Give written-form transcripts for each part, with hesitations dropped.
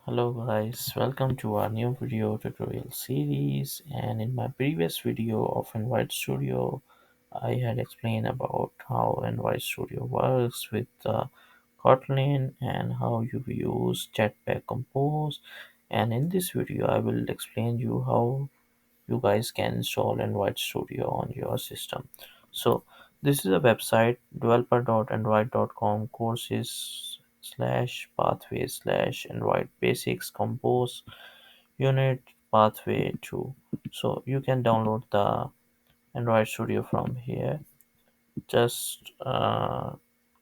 Hello guys, welcome to our new video tutorial series, and in my previous video of Invite Studio I had explained about how Invite Studio works with Kotlin and how you use Jetpack Compose, and in this video I will explain you how you guys can install Invite Studio on your system. So this is a website developer.android.com courses slash pathway slash invite basics compose unit pathway 2. So you can download the Android Studio from here. Just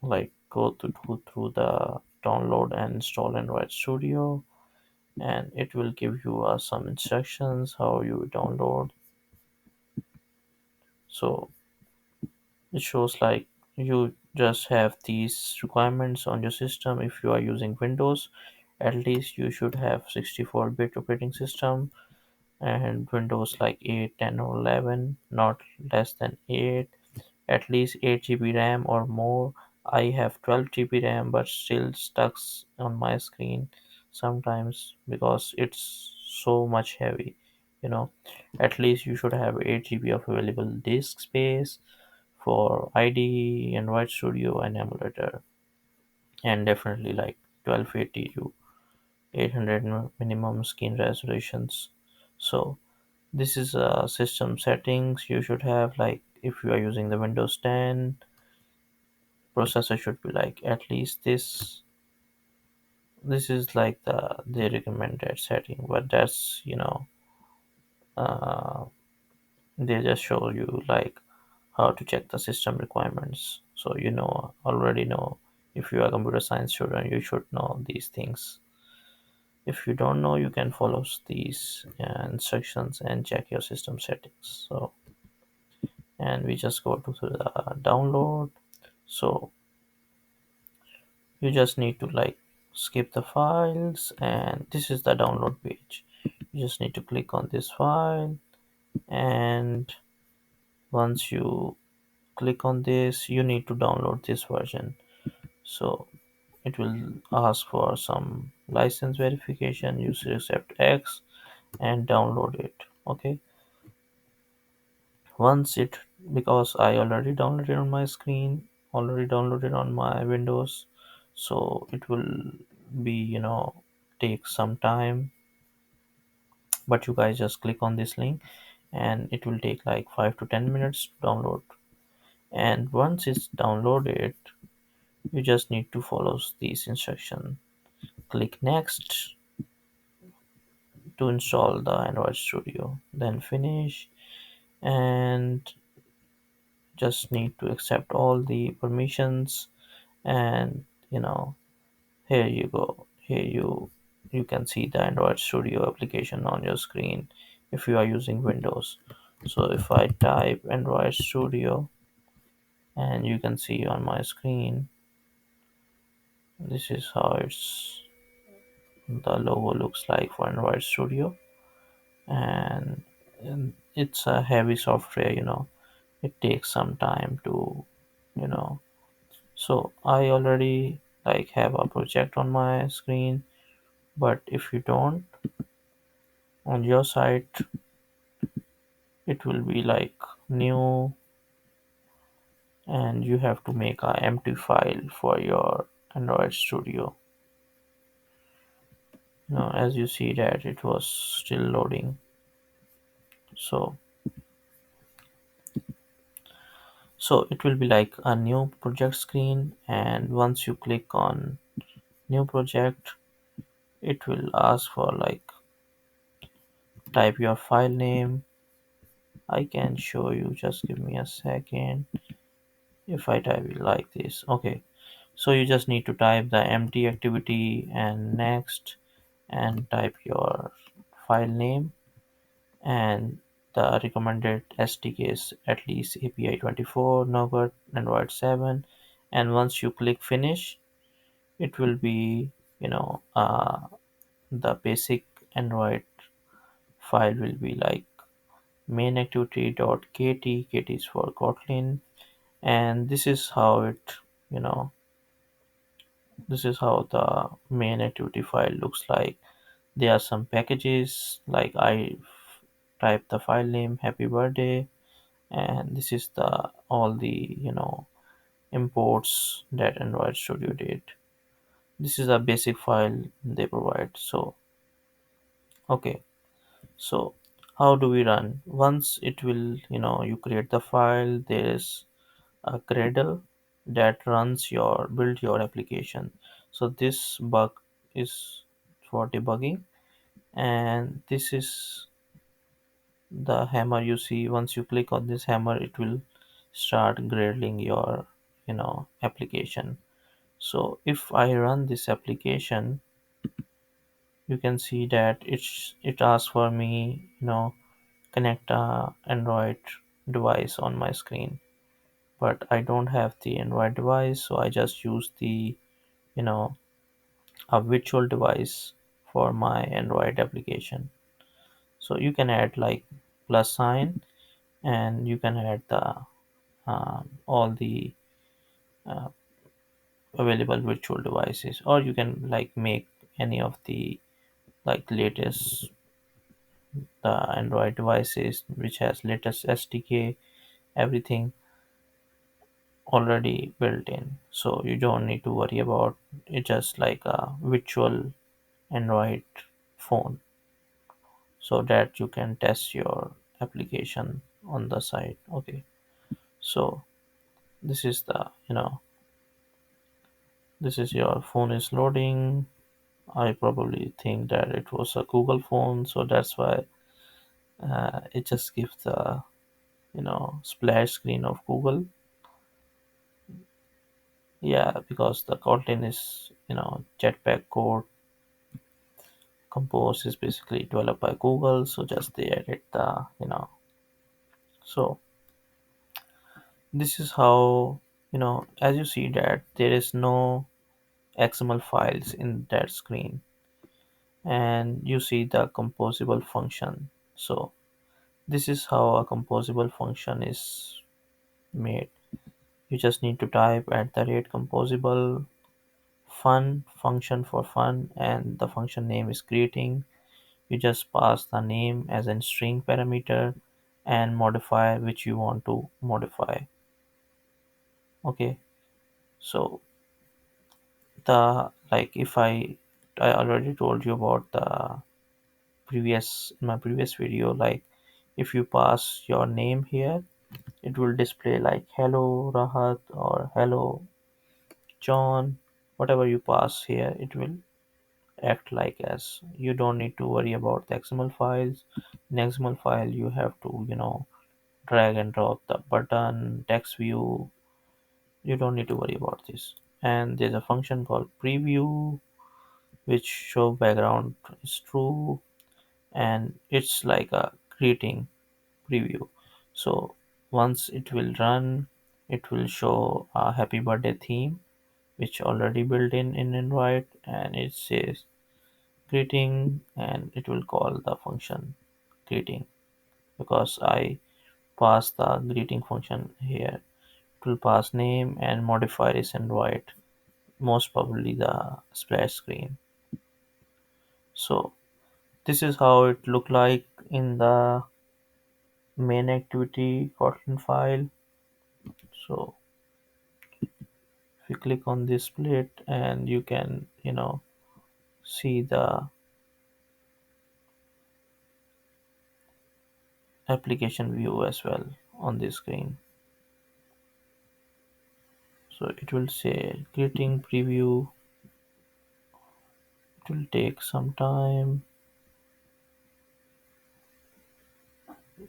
like go through the download and install Android Studio, and it will give you some instructions how you download. So it shows like you just have these requirements on your system. If you are using Windows, at least you should have 64-bit operating system and Windows like 8, 10 or 11, not less than 8, at least 8 GB RAM or more. I have 12 GB RAM but still stuck on my screen sometimes because it's so much heavy, you know. At least you should have 8 GB of available disk space for IDE, Android Studio, and emulator, and definitely like 1280 to 800 minimum screen resolutions. So this is system settings you should have. Like if you are using the Windows 10, processor should be like at least this. This is like the recommended setting, but that's uh, they just show you like how to check the system requirements. So already know, if you are a computer science student you should know these things. If you don't know, you can follow these instructions and check your system settings. So, and we just go to the download. So you just need to like skip the files, and this is the download page. You just need to click on this file, and once you click on this you need to download this version. So it will ask for some license verification. You should accept X and download it. Okay, once it, because I already downloaded on my screen, already downloaded on my Windows, so it will be take some time. But you guys just click on this link and it will take like 5 to 10 minutes to download. And once it's downloaded, you just need to follow these instructions. Click next to install the Android Studio, then finish, and just need to accept all the permissions. And here you go, here you can see the Android Studio application on your screen if you are using Windows. So if I type Android Studio, and you can see on my screen, this is how the logo looks like for Android Studio. And it's a heavy software, it takes some time to you know so I already like have a project on my screen. But if you don't, on your site it will be like new, and you have to make a empty file for your Android Studio. As you see that it was still loading. So so it will be like a new project screen, and once you click on new project, it will ask for like type your file name. I can show you, just give me a second. If I type it like this, okay, so you just need to type the empty activity and next, and type your file name, and the recommended SDK is at least API 24, Nougat, Android 7. And once you click finish, it will be, the basic Android file will be like main activity.kt. Kt is for Kotlin, and this is how you know this is how the main activity file looks like. There are some packages like I type the file name happy birthday, and this is the all the imports that Android Studio did. This is a basic file they provide. So okay, so how do we run? Once it will, you create the file, there is a Gradle that runs your build your application. So this bug is for debugging, and this is the hammer you see. Once you click on this hammer, it will start grading your application. So if I run this application, you can see that it asks for me, connect a Android device on my screen, but I don't have the Android device, so I just use the you know a virtual device for my Android application. So you can add like plus sign, and you can add the all the uh, available virtual devices, or you can like make any of the like latest the Android devices which has latest SDK, everything already built in, so you don't need to worry about it. Just like a virtual Android phone, so that you can test your application on the site. Okay, so this is the this is your phone is loading. I probably think that it was a Google phone, so that's why it just gives the splash screen of Google. Yeah, because the Kotlin is Jetpack code. Compose is basically developed by Google, so just they added the so this is how, as you see that there is no XML files in that screen, and you see the composable function. So this is how a composable function is made. You just need to type at the rate composable fun function for fun, and the function name is greeting. You just pass the name as a string parameter and modify which you want to modify. Okay, so the like if I already told you about the previous my previous video, like if you pass your name here, it will display like hello Rahat or hello John. Whatever you pass here, it will act like as. You don't need to worry about the XML files. In XML file you have to drag and drop the button text view. You don't need to worry about this. And there's a function called preview which show background is true, and it's like a greeting preview. So once it will run, it will show a happy birthday theme which already built in Android, and it says greeting, and it will call the function greeting because I pass the greeting function here. It will pass name and modify is Android, most probably the splash screen. So this is how it look like in the main activity Kotlin file. So if you click on this split, and you can see the application view as well on this screen. So it will say greeting preview. It will take some time.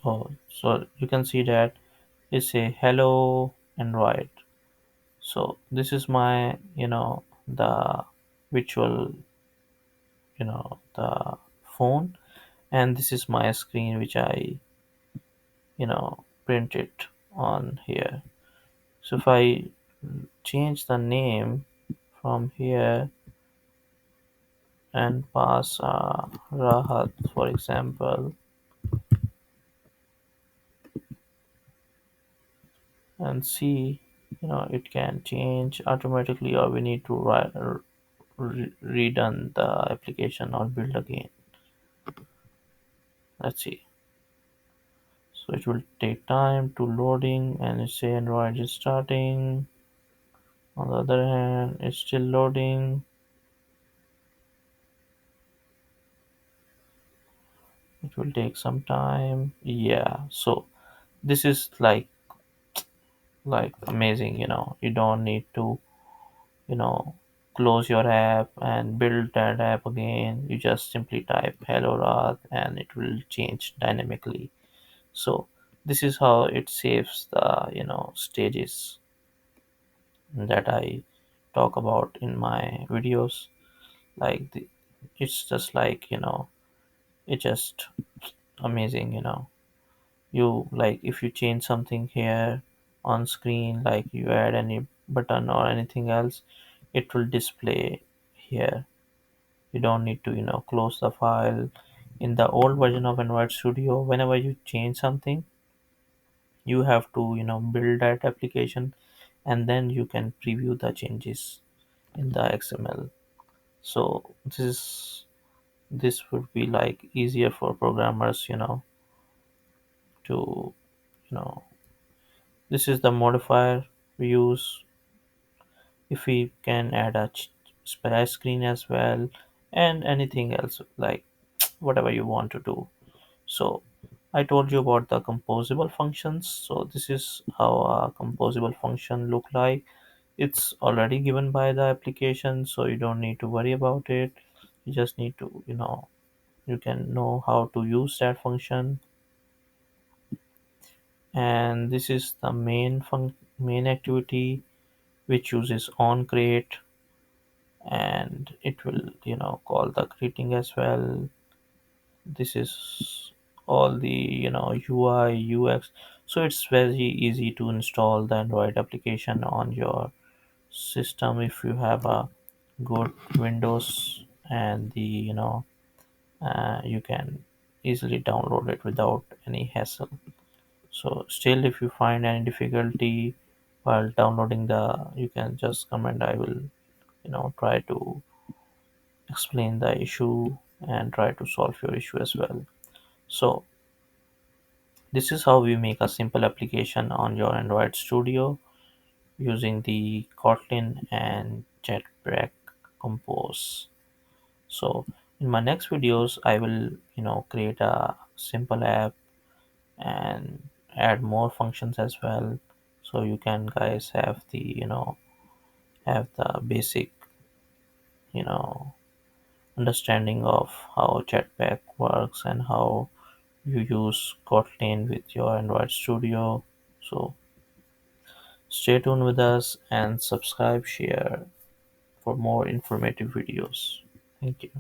Oh, so you can see that it say hello Android. So this is my the virtual the phone, and this is my screen which I print it on here. So if I change the name from here and pass Rahat for example, and see it can change automatically, or we need to redone the application or build again. Let's see. So it will take time to loading, and it say Android is starting. On the other hand, it's still loading. It will take some time. Yeah. So this is like amazing. You don't need to you know close your app and build that app again. You just simply type hello Rath and it will change dynamically. So this is how it saves the stages that I talk about in my videos. Like it's just like it's just amazing. You like if you change something here on screen, like you add any button or anything else, it will display here. You don't need to close the file. In the old version of Android Studio, whenever you change something, you have to build that application, and then you can preview the changes in the XML. So this would be like easier for programmers to you know this is the modifier we use. If we can add a splash screen as well, and anything else, like whatever you want to do. So I told you about the composable functions. So this is how a composable function look like. It's already given by the application, so you don't need to worry about it. You just need to you can know how to use that function. And this is the main activity, which uses on create, and it will call the greeting as well. This is all the UI UX. So it's very easy to install the Android application on your system if you have a good Windows, and the you can easily download it without any hassle. So still, if you find any difficulty while downloading you can just comment. I will try to explain the issue and try to solve your issue as well. So this is how we make a simple application on your Android Studio using the Kotlin and Jetpack Compose. So in my next videos, I will create a simple app and add more functions as well, so you can guys have the basic you know understanding of how Jetpack works and how you use Kotlin with your Android Studio. So stay tuned with us and subscribe, share for more informative videos. Thank you.